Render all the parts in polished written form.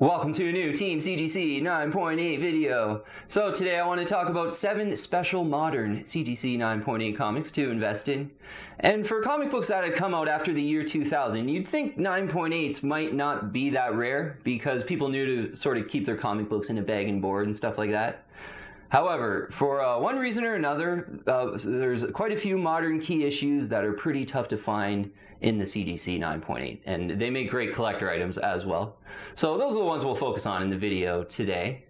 Welcome to a new Team CGC 9.8 video. So today I want to talk about 7 special modern CGC 9.8 comics to invest in. And for comic books that had come out after the year 2000, you'd think 9.8s might not be that rare because people knew to sort of keep their comic books in a bag and board and stuff like that. However, for one reason or another, there's quite a few modern key issues that are pretty tough to find in the CGC 9.8, and they make great collector items as well. So those are the ones we'll focus on in the video today.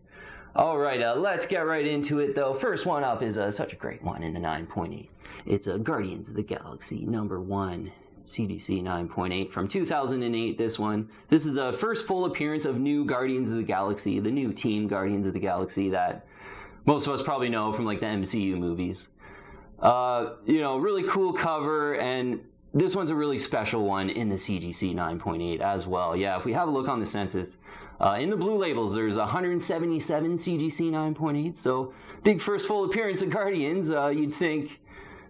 All right, let's get right into it though. First one up is such a great one in the 9.8. It's Guardians of the Galaxy #1. CGC 9.8 from 2008, this one. This is the first full appearance of new Guardians of the Galaxy, the new Team Guardians of the Galaxy that most of us probably know from like the MCU movies. Really cool cover, and this one's a really special one in the CGC 9.8 as well. Yeah, if we have a look on the census, in the blue labels, there's 177 CGC 9.8, so big first full appearance of Guardians. You'd think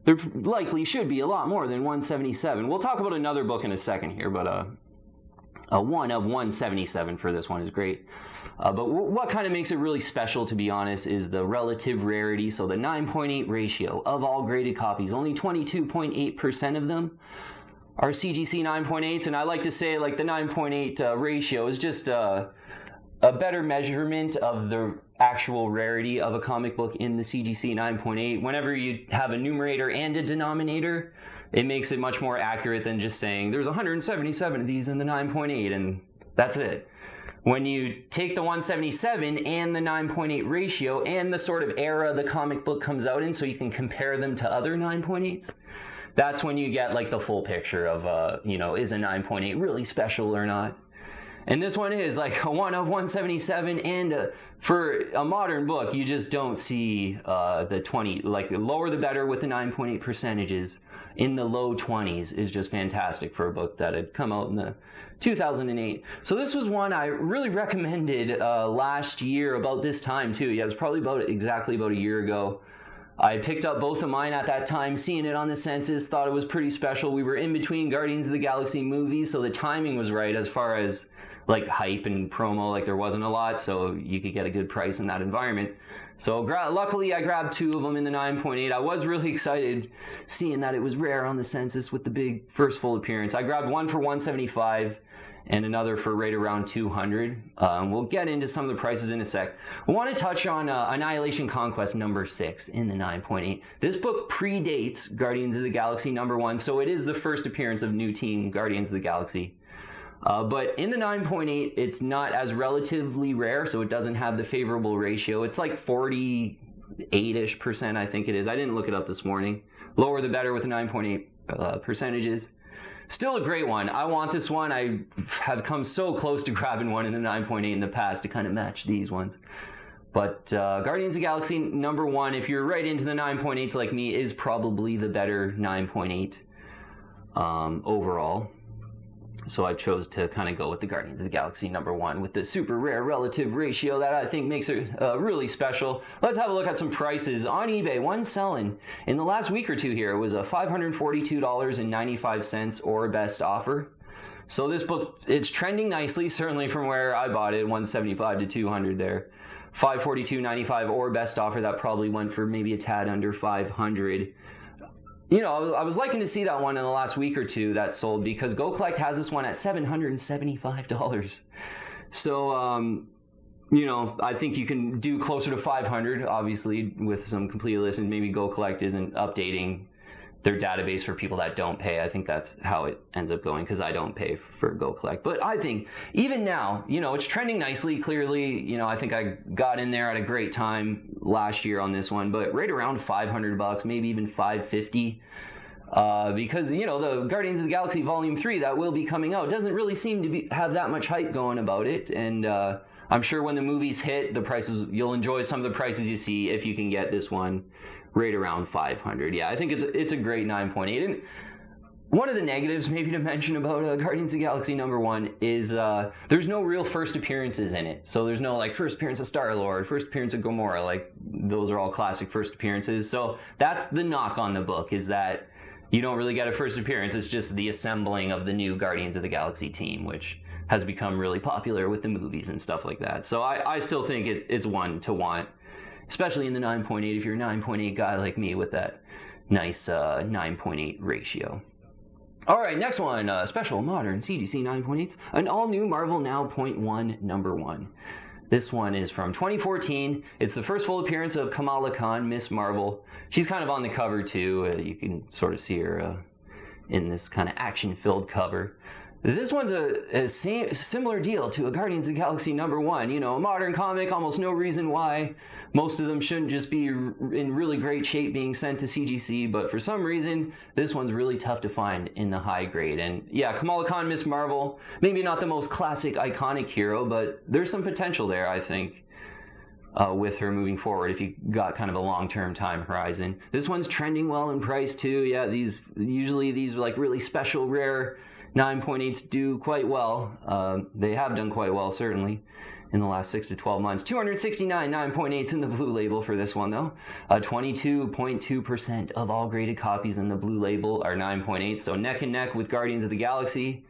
there likely should be a lot more than 177. We'll talk about another book in a second here, but a 1 of 177 for this one is great. But what kind of makes it really special, to be honest, is the relative rarity. So the 9.8 ratio of all graded copies, only 22.8% of them are CGC 9.8s. And I like to say like the 9.8 ratio is just a better measurement of the actual rarity of a comic book in the CGC 9.8. Whenever you have a numerator and a denominator, it makes it much more accurate than just saying there's 177 of these in the 9.8 and that's it. When you take the 177 and the 9.8 ratio and the sort of era the comic book comes out in so you can compare them to other 9.8s, that's when you get like the full picture of, is a 9.8 really special or not? And this one is like a 1 of 177, and for a modern book, you just don't see the 20, like the lower the better with the 9.8 percentages. In the low 20s is just fantastic for a book that had come out in the 2008. So this was one I really recommended last year about this time too. Yeah, it was probably exactly about a year ago. I picked up both of mine at that time, seeing it on the census, thought it was pretty special. We were in between Guardians of the Galaxy movies, so the timing was right as far as like hype and promo. Like there wasn't a lot, so you could get a good price in that environment. So luckily I grabbed 2 of them in the 9.8. I was really excited seeing that it was rare on the census with the big first full appearance. I grabbed one for 175 and another for right around 200. We'll get into some of the prices in a sec. I want to touch on Annihilation Conquest #6 in the 9.8. This book predates Guardians of the Galaxy #1, so it is the first appearance of new Team Guardians of the Galaxy. But in the 9.8, it's not as relatively rare, so it doesn't have the favorable ratio. It's like 48-ish%, I think it is. I didn't look it up this morning. Lower the better with the 9.8 percentages. Still a great one. I want this one. I have come so close to grabbing one in the 9.8 in the past to kind of match these ones. But Guardians of the Galaxy #1, if you're right into the 9.8s like me, is probably the better 9.8 overall. So I chose to kind of go with the Guardians of the Galaxy #1 with the super rare relative ratio that I think makes it really special. Let's have a look at some prices on eBay. One selling in the last week or two here was $542.95 or best offer. So this book, it's trending nicely, certainly from where I bought it, 175 to 200 there. $542.95 or best offer, that probably went for maybe a tad under 500. I was liking to see that one in the last week or two that sold because Go Collect has this one at $775. So, I think you can do closer to 500, obviously, with some complete lists, and maybe Go Collect isn't updating their database for people that don't pay. I think that's how it ends up going because I don't pay for Go Collect. But I think even now, it's trending nicely, clearly. I think I got in there at a great time last year on this one, but right around $500, maybe even $550. Because, the Guardians of the Galaxy Volume 3 that will be coming out doesn't really seem to have that much hype going about it. And I'm sure when the movies hit, the prices, you'll enjoy some of the prices you see if you can get this one right around 500. Yeah, I think it's a great 9.8. And one of the negatives maybe to mention about Guardians of the Galaxy #1 is there's no real first appearances in it. So there's no like first appearance of Star-Lord, first appearance of Gamora, like those are all classic first appearances. So that's the knock on the book, is that you don't really get a first appearance. It's just the assembling of the new Guardians of the Galaxy team, which has become really popular with the movies and stuff like that. So I still think it's one to want, especially in the 9.8 if you're a 9.8 guy like me with that nice 9.8 ratio. All right, next one, special modern CGC 9.8s, an all-new Marvel Now .1 #1. This one is from 2014. It's the first full appearance of Kamala Kahn, Miss Marvel. She's kind of on the cover too. You can sort of see her in this kind of action-filled cover. This one's a similar deal to a Guardians of the Galaxy #1. You know, a modern comic, almost no reason why. Most of them shouldn't just be in really great shape being sent to CGC, but for some reason, this one's really tough to find in the high grade. And yeah, Kamala Kahn, Miss Marvel, maybe not the most classic, iconic hero, but there's some potential there, I think, with her moving forward if you got kind of a long-term time horizon. This one's trending well in price too. Yeah, usually these like really special, rare 9.8s do quite well. They have done quite well, certainly, in the last 6 to 12 months. 269 9.8s in the blue label for this one, though. 22.2% of all graded copies in the blue label are 9.8s, so neck and neck with Guardians of the Galaxy.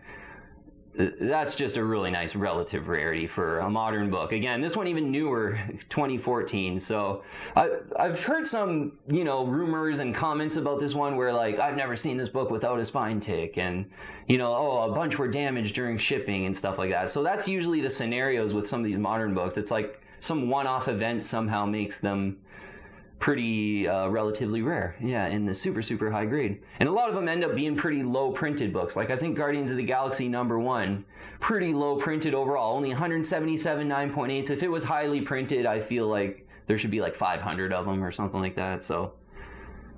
That's just a really nice relative rarity for a modern book. Again, this one even newer, 2014. So I've heard some, rumors and comments about this one where like, I've never seen this book without a spine tick, and a bunch were damaged during shipping and stuff like that. So that's usually the scenarios with some of these modern books. It's like some one-off event somehow makes them pretty relatively rare, yeah, in the super high grade. And a lot of them end up being pretty low printed books. Like I think Guardians of the Galaxy #1, pretty low printed overall, only 177 9.8s. If it was highly printed, I feel like there should be like 500 of them or something like that. So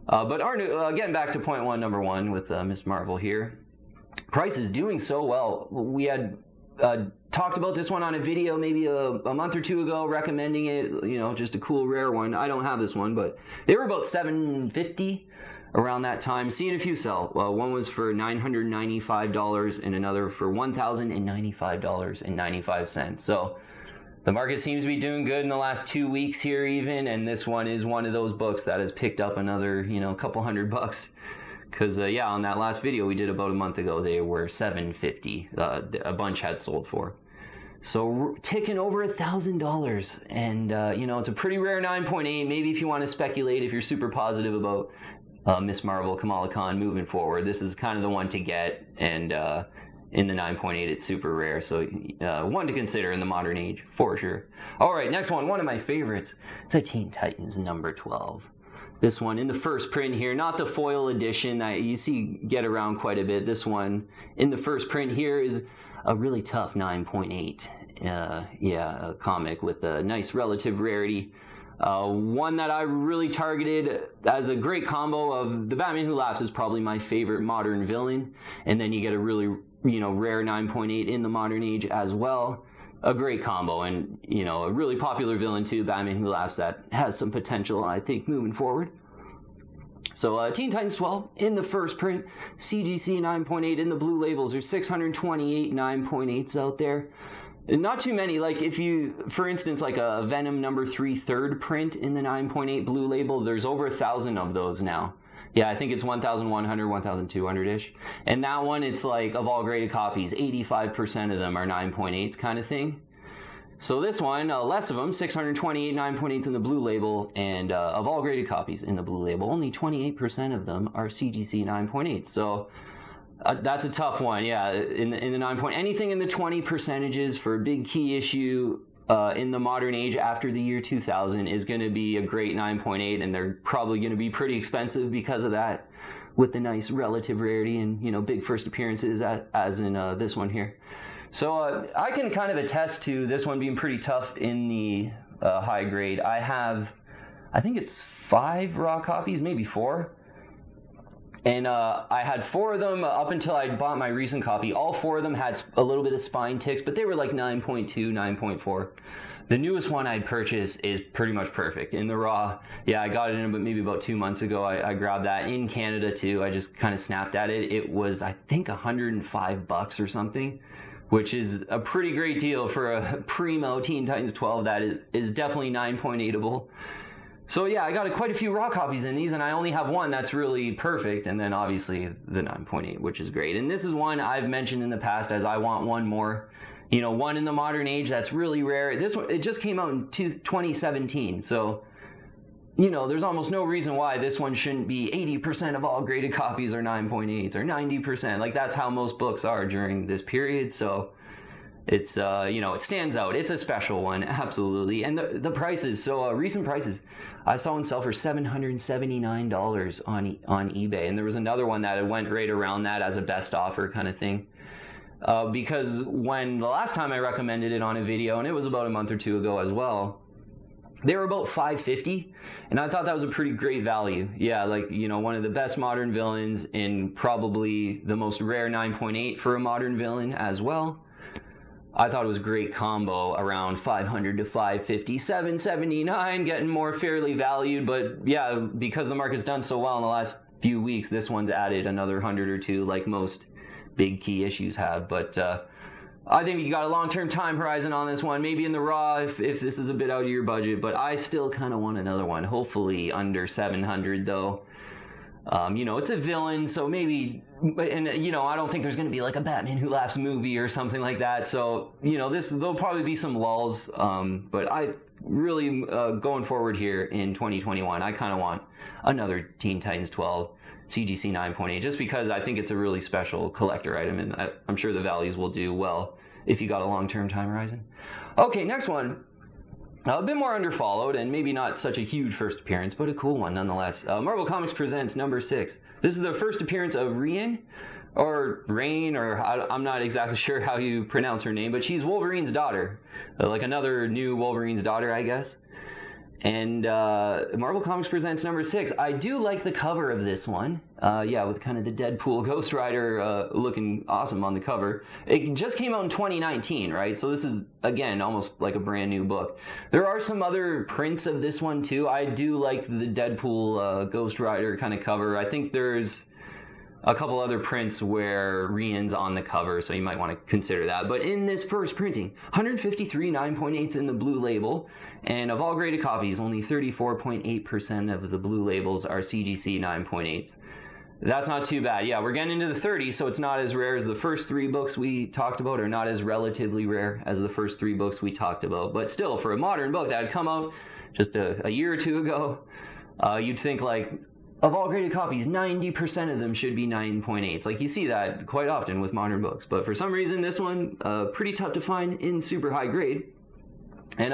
but our new, again, back to point one, #1 with Miss Marvel here. Price is doing so well. We had talked about this one on a video maybe a month or two ago, recommending it, just a cool rare one. I don't have this one, but they were about $750 around that time. Seeing a few sell. One was for $995 and another for $1,095.95. So the market seems to be doing good in the last 2 weeks here even, and this one is one of those books that has picked up another, couple $100. Because, yeah, on that last video we did about a month ago, they were $750. A bunch had sold for. So ticking over $1,000. And, it's a pretty rare 9.8. Maybe if you want to speculate, if you're super positive about Miss Marvel, Kamala Kahn moving forward, this is kind of the one to get. And in the 9.8, it's super rare. So one to consider in the modern age, for sure. All right, next one of my favorites. It's a Teen Titans #12. This one in the first print here, not the foil edition that you see get around quite a bit. This one in the first print here is a really tough 9.8. A comic with a nice relative rarity. One that I really targeted as a great combo of the Batman Who Laughs is probably my favorite modern villain. And then you get a really, rare 9.8 in the modern age as well. A great combo, and a really popular villain too, Batman Who Laughs, that has some potential, I think, moving forward. So Teen Titans 12 in the first print, CGC 9.8 in the blue labels. There's 628 9.8s out there. Not too many. Like if you, for instance, like a Venom #3 third print in the 9.8 blue label, there's over 1,000 of those now. Yeah, I think it's 1,100, 1,200-ish. And that one, it's like, of all graded copies, 85% of them are 9.8s kind of thing. So this one, less of them, 628 9.8s in the blue label, and of all graded copies in the blue label, only 28% of them are CGC 9.8s. So that's a tough one, yeah, in the 9. Anything in the 20% for a big key issue in the modern age after the year 2000 is going to be a great 9.8, and they're probably going to be pretty expensive because of that, with the nice relative rarity and big first appearances as in this one here. So I can kind of attest to this one being pretty tough in the high grade. I think it's 5 raw copies, maybe 4. And I had 4 of them up until I bought my recent copy. All 4 of them had a little bit of spine ticks, but they were like 9.2, 9.4. The newest one I'd purchased is pretty much perfect. In the raw, yeah, I got it in maybe about 2 months ago. I grabbed that in Canada too. I just kind of snapped at it. It was, I think, $105 or something, which is a pretty great deal for a primo Teen Titans 12 that is definitely 9.8able. So yeah, I got quite a few raw copies in these, and I only have one that's really perfect, and then obviously the 9.8, which is great. And this is one I've mentioned in the past as I want one more, you know, one in the modern age that's really rare. This one, it just came out in 2017, so you know, there's almost no reason why this one shouldn't be 80% of all graded copies are 9.8s or 90%. Like that's how most books are during this period. So it's, you know, it stands out. It's a special one, absolutely. And the prices, so recent prices, I saw one sell for $779 on eBay. And there was another one that went right around that as a best offer kind of thing. Because when the last time I recommended it on a video, and it was about a month or two ago as well, they were about $5.50, and I thought that was a pretty great value. Yeah, like, you know, one of the best modern villains in probably the most rare 9.8 for a modern villain as well. I thought it was a great combo around 500 to 550, 779, getting more fairly valued. But yeah, because the market's done so well in the last few weeks, this one's added another 100 or two like most big key issues have. But I think you got a long-term time horizon on this one, maybe in the raw if this is a bit out of your budget, but I still kind of want another one, hopefully under 700 though. You know, it's a villain, so maybe, and you know, I don't think there's going to be like a Batman Who Laughs movie or something like that, so, you know, there'll probably be some lulls, but I really, going forward here in 2021, I kind of want another Teen Titans 12 CGC 9.8, just because I think it's a really special collector item, and I'm sure the values will do well if you got a long-term time horizon. Okay, next one. A bit more underfollowed, and maybe not such a huge first appearance, but a cool one nonetheless. Marvel Comics presents number 6. This is the first appearance of Rein, or Rein, or I'm not exactly sure how you pronounce her name, but she's Wolverine's daughter, like another new Wolverine's daughter, I guess. And Marvel Comics presents number 6. I do like the cover of this one. Yeah, with kind of the Deadpool Ghost Rider looking awesome on the cover. It just came out in 2019, right? So this is, again, almost like a brand new book. There are some other prints of this one, too. I do like the Deadpool Ghost Rider kind of cover. I think there's a couple other prints where Rein's on the cover, so you might want to consider that. But in this first printing, 153 9.8s in the blue label, and of all graded copies, only 34.8% of the blue labels are CGC 9.8s. That's not too bad. Yeah, we're getting into the 30s, so it's not as rare as the first 3 books we talked about, or not as relatively rare as the first 3 books we talked about. But still, for a modern book that had come out just a year or two ago, you'd think like, of all graded copies, 90% of them should be 9.8s. Like, you see that quite often with modern books. But for some reason, this one, pretty tough to find in super high grade. And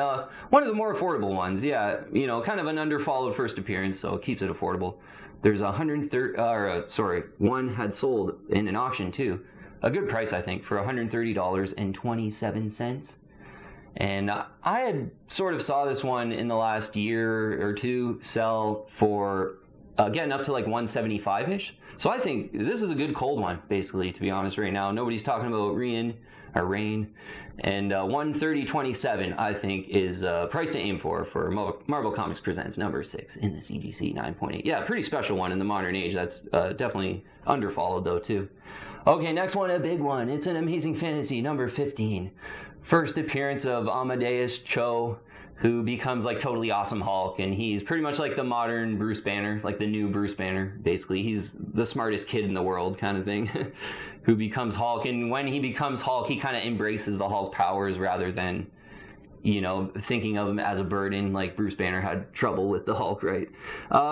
one of the more affordable ones, yeah, you know, kind of an underfollowed first appearance, so it keeps it affordable. There's 130, one had sold in an auction too. A good price, I think, for $130.27. And I had sort of saw this one in the last year or two sell for getting up to like 175-ish. So I think this is a good cold one, basically, to be honest, right now. Nobody's talking about Rein, and 130.27 I think is price to aim for Marvel Comics presents number 6 in the CGC 9.8. Yeah, pretty special one in the modern age. That's definitely underfollowed though too. Okay, next one, a big one. It's an Amazing Fantasy number 15. First appearance of Amadeus Cho, who becomes like totally awesome Hulk, and he's pretty much like the modern Bruce Banner, like the new Bruce Banner, basically. He's the smartest kid in the world kind of thing, who becomes Hulk. And when he becomes Hulk, he kind of embraces the Hulk powers rather than, you know, thinking of him as a burden, like Bruce Banner had trouble with the Hulk, right?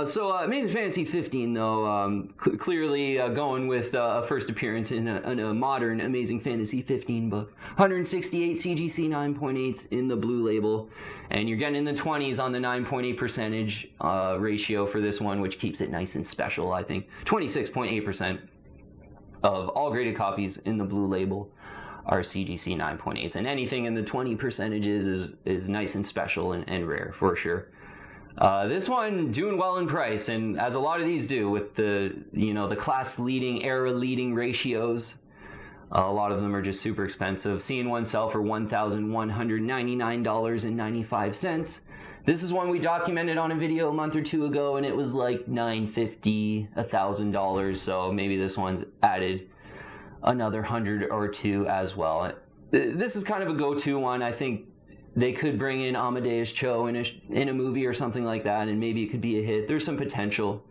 So Amazing Fantasy 15, though, clearly going with a first appearance in a modern Amazing Fantasy 15 book. 168 CGC 9.8s in the blue label, and you're getting in the 20s on the 9.8 percentage ratio for this one, which keeps it nice and special, I think. 26.8% of all graded copies in the blue label are CGC 9.8s, and anything in the 20 percentages is nice and special and rare for sure. This one doing well in price, and as a lot of these do with the, you know, the class leading, era leading ratios. A lot of them are just super expensive. Seeing one sell for $1,199.95. This is one we documented on a video a month or two ago, and it was like $950, $1,000. So maybe this one's added another 100 or two as well. This is kind of a go-to one. I think they could bring in Amadeus Cho in a movie or something like that, and maybe it could be a hit. There's some potential.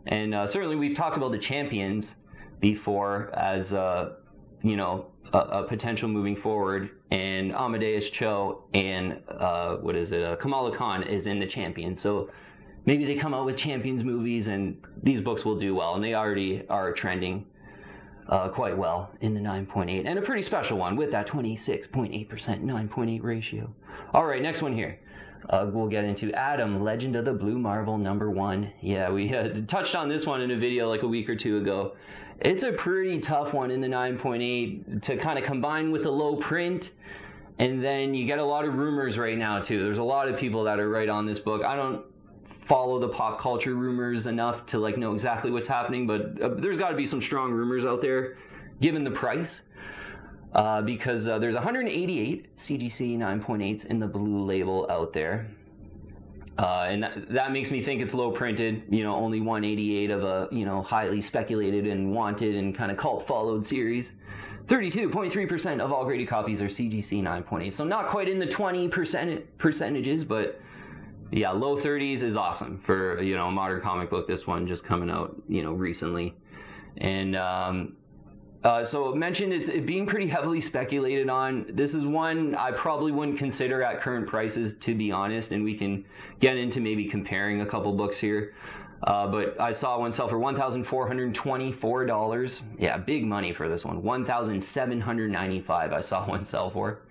And certainly we've talked about the Champions before as, you know, a potential moving forward. And Amadeus Cho and, Kamala Kahn is in the Champions. So maybe they come out with Champions movies and these books will do well. And they already are trending quite well in the 9.8. And a pretty special one with that 26.8% 9.8 ratio. All right, next one here. We'll get into Adam, Legend of the Blue Marvel #1. Yeah, we touched on this one in a video like a week or two ago. It's a pretty tough one in the 9.8 to kind of combine with the low print. And then you get a lot of rumors right now too. There's a lot of people that are right on this book. I don't follow the pop culture rumors enough to like know exactly what's happening, but there's got to be some strong rumors out there given the price. Because there's 188 CGC 9.8s in the blue label out there. And that makes me think it's low printed, you know, only 188 of a, you know, highly speculated and wanted and kind of cult followed series. 32.3% of all graded copies are CGC 9.8. So not quite in the 20% but yeah, low 30s is awesome for, you know, a modern comic book. This one just coming out, you know, recently. And, so mentioned it being pretty heavily speculated on. This is one I probably wouldn't consider at current prices, to be honest, and we can get into maybe comparing a couple books here. But I saw one sell for $1,424. Yeah, big money for this one. $1,795 I saw one sell for.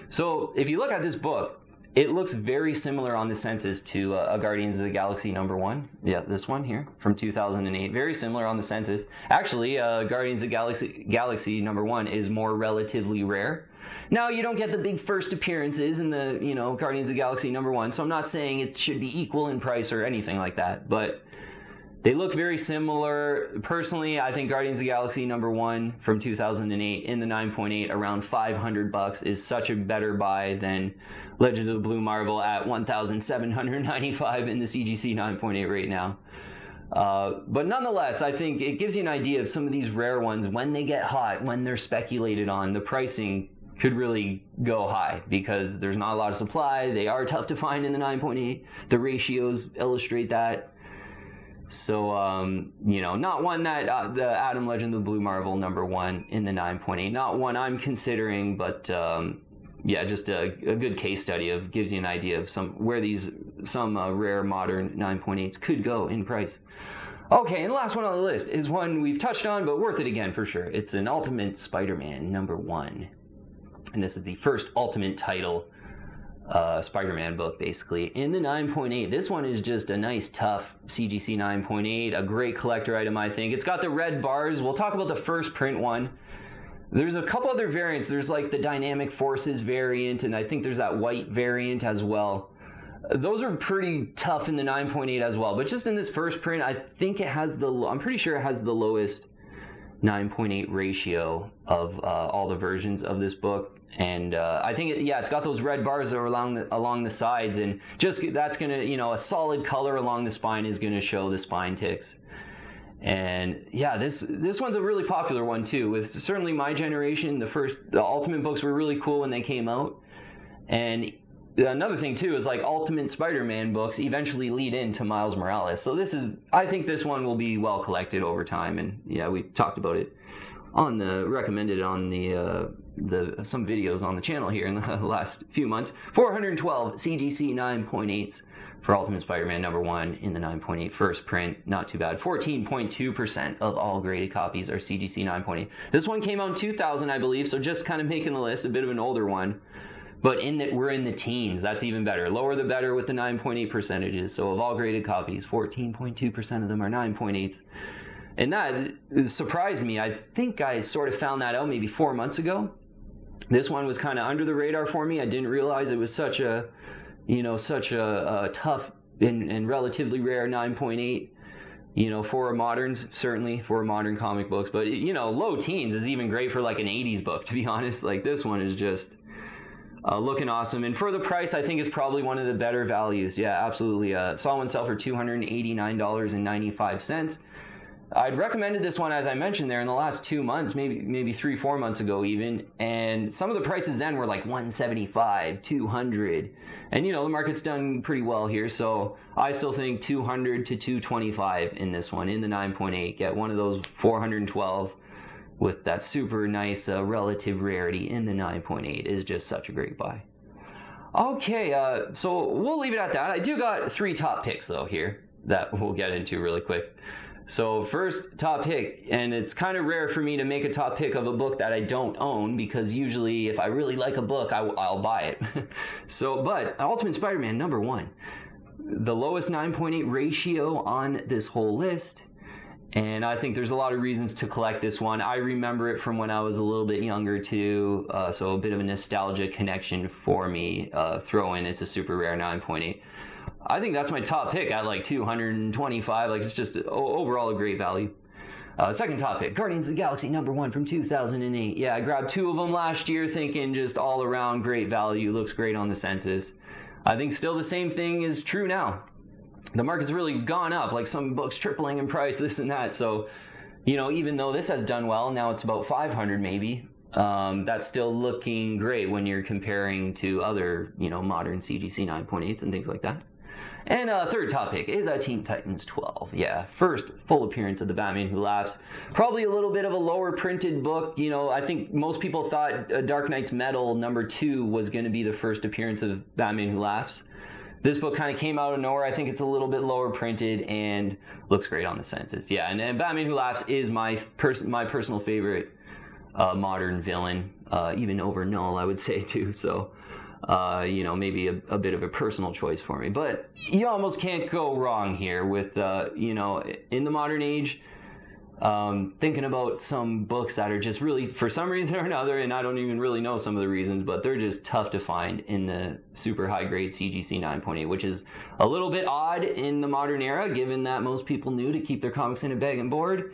So if you look at this book, it looks very similar on the senses to Guardians of the Galaxy #1. Yeah, this one here from 2008. Very similar on the senses. Actually, Guardians of the Galaxy #1 is more relatively rare. Now, you don't get the big first appearances in the, you know, Guardians of the Galaxy #1, so I'm not saying it should be equal in price or anything like that, but they look very similar. Personally, I think Guardians of the Galaxy #1 from 2008 in the 9.8 around $500 is such a better buy than Legends of the Blue Marvel at $1,795 in the CGC 9.8 right now. But nonetheless, I think it gives you an idea of some of these rare ones. When they get hot, when they're speculated on, the pricing could really go high because there's not a lot of supply. They are tough to find in the 9.8. The ratios illustrate that. So, you know, not one that the Adam Legend of the Blue Marvel #1 in the 9.8, not one I'm considering, but yeah, just a good case study of gives you an idea of some rare modern 9.8s could go in price. Okay, and the last one on the list is one we've touched on, but worth it again for sure. It's an Ultimate Spider-Man #1, and this is the first Ultimate title Spider-Man book, basically, in the 9.8. This one is just a nice, tough CGC 9.8, a great collector item, I think. It's got the red bars. We'll talk about the first print one. There's a couple other variants. There's like the Dynamic Forces variant, and I think there's that white variant as well. Those are pretty tough in the 9.8 as well, but just in this first print, I think it has I'm pretty sure it has the lowest 9.8 ratio of all the versions of this book. And I think, it's got those red bars that are along the sides, and just that's going to, you know, a solid color along the spine is going to show the spine ticks. And yeah, this one's a really popular one too, with certainly my generation. The Ultimate books were really cool when they came out. And another thing too is like Ultimate Spider-Man books eventually lead into Miles Morales. So I think this one will be well collected over time. And yeah, we talked about it recommended on some videos on the channel here in the last few months. 412 CGC 9.8s for Ultimate Spider-Man #1 in the 9.8 first print. Not too bad. 14.2% of all graded copies are CGC 9.8. This one came out in 2000, I believe, so just kind of making the list, a bit of an older one. But we're in the teens. That's even better. Lower the better with the 9.8 percentages. So of all graded copies, 14.2% of them are 9.8s. And that surprised me. I think I sort of found that out maybe 4 months ago. This one was kind of under the radar for me. I didn't realize it was such a tough and relatively rare 9.8, you know, for moderns, certainly for modern comic books. But, you know, low teens is even great for like an 80s book, to be honest. Like this one is just looking awesome. And for the price, I think it's probably one of the better values. Yeah, absolutely. Saw one sell for $289.95. I'd recommended this one, as I mentioned there, in the last 2 months, maybe 3-4 months ago even, and some of the prices then were like 175, 200, and you know the market's done pretty well here, so I still think 200 to 225 in this one, in the 9.8. Get one of those 412 with that super nice relative rarity in the 9.8 is just such a great buy. Okay, so we'll leave it at that. I do got 3 top picks though here that we'll get into really quick. So first top pick, and it's kind of rare for me to make a top pick of a book that I don't own, because usually if I really like a book, I'll buy it. But Ultimate Spider-Man #1, the lowest 9.8 ratio on this whole list, and I think there's a lot of reasons to collect this one. I remember it from when I was a little bit younger too, so a bit of a nostalgia connection for me. Throw in, it's a super rare 9.8. I think that's my top pick at like 225. Like, it's just overall a great value. Second top pick, Guardians of the Galaxy #1 from 2008. Yeah, I grabbed 2 of them last year, thinking just all around great value. Looks great on the census. I think still the same thing is true now. The market's really gone up, like some books tripling in price, this and that. So, you know, even though this has done well, now it's about 500 maybe. That's still looking great when you're comparing to other, you know, modern CGC 9.8s and things like that. And third topic is Teen Titans 12. Yeah, first full appearance of the Batman Who Laughs. Probably a little bit of a lower printed book. You know, I think most people thought Dark Knight's Metal #2 was going to be the first appearance of Batman Who Laughs. This book kind of came out of nowhere. I think it's a little bit lower printed and looks great on the census. Yeah, and Batman Who Laughs is my personal favorite modern villain, even over Null, I would say too. So, you know, maybe a bit of a personal choice for me. But you almost can't go wrong here with, you know, in the modern age, thinking about some books that are just really, for some reason or another, and I don't even really know some of the reasons, but they're just tough to find in the super high grade CGC 9.8, which is a little bit odd in the modern era, given that most people knew to keep their comics in a bag and board.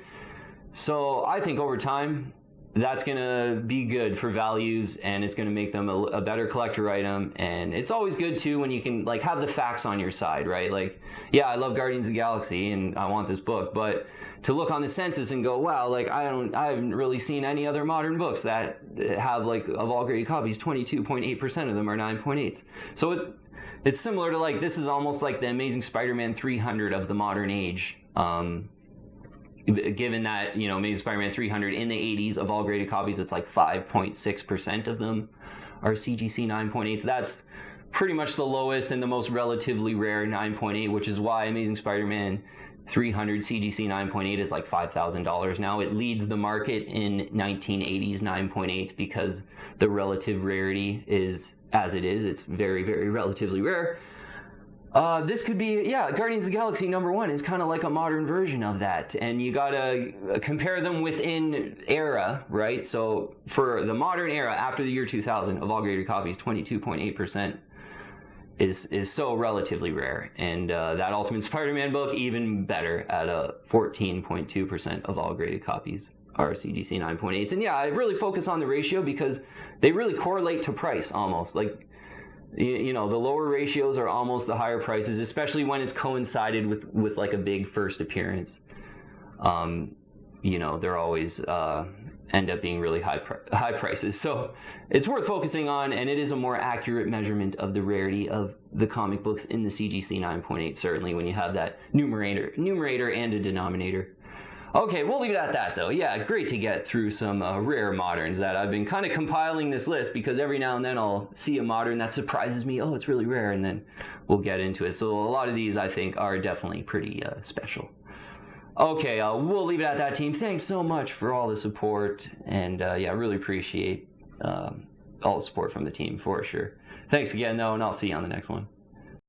So I think over time, that's going to be good for values, and it's going to make them a better collector item. And it's always good too when you can like have the facts on your side, right? Like, yeah, I love Guardians of the Galaxy and I want this book, but to look on the census and go, wow, like I haven't really seen any other modern books that have, like, of all graded copies, 22.8% of them are 9.8s. So it's similar to, like, this is almost like the Amazing Spider-Man 300 of the modern age. Given that, you know, Amazing Spider-Man 300 in the 80s of all graded copies, it's like 5.6% of them are CGC 9.8s. That's pretty much the lowest and the most relatively rare 9.8, which is why Amazing Spider-Man 300 CGC 9.8 is like $5,000 now. It leads the market in 1980s 9.8s because the relative rarity is as it is. It's very, very relatively rare. This could be, yeah, Guardians of the Galaxy #1 is kind of like a modern version of that, and you gotta compare them within era, right? So for the modern era, after the year 2000, of all graded copies, 22.8% is so relatively rare, and that Ultimate Spider-Man book even better at a 14.2% of all graded copies are CGC 9.8s. And yeah, I really focus on the ratio because they really correlate to price almost. Like, you know, the lower ratios are almost the higher prices, especially when it's coincided with like a big first appearance. You know, they're always end up being really high prices. So it's worth focusing on, and it is a more accurate measurement of the rarity of the comic books in the CGC 9.8, certainly when you have that numerator and a denominator. Okay, we'll leave it at that though. Yeah, great to get through some rare moderns that I've been kind of compiling this list because every now and then I'll see a modern that surprises me. Oh, it's really rare, and then we'll get into it. So a lot of these I think are definitely pretty special. Okay, we'll leave it at that, team. Thanks so much for all the support, and yeah, I really appreciate all the support from the team for sure. Thanks again though, and I'll see you on the next one.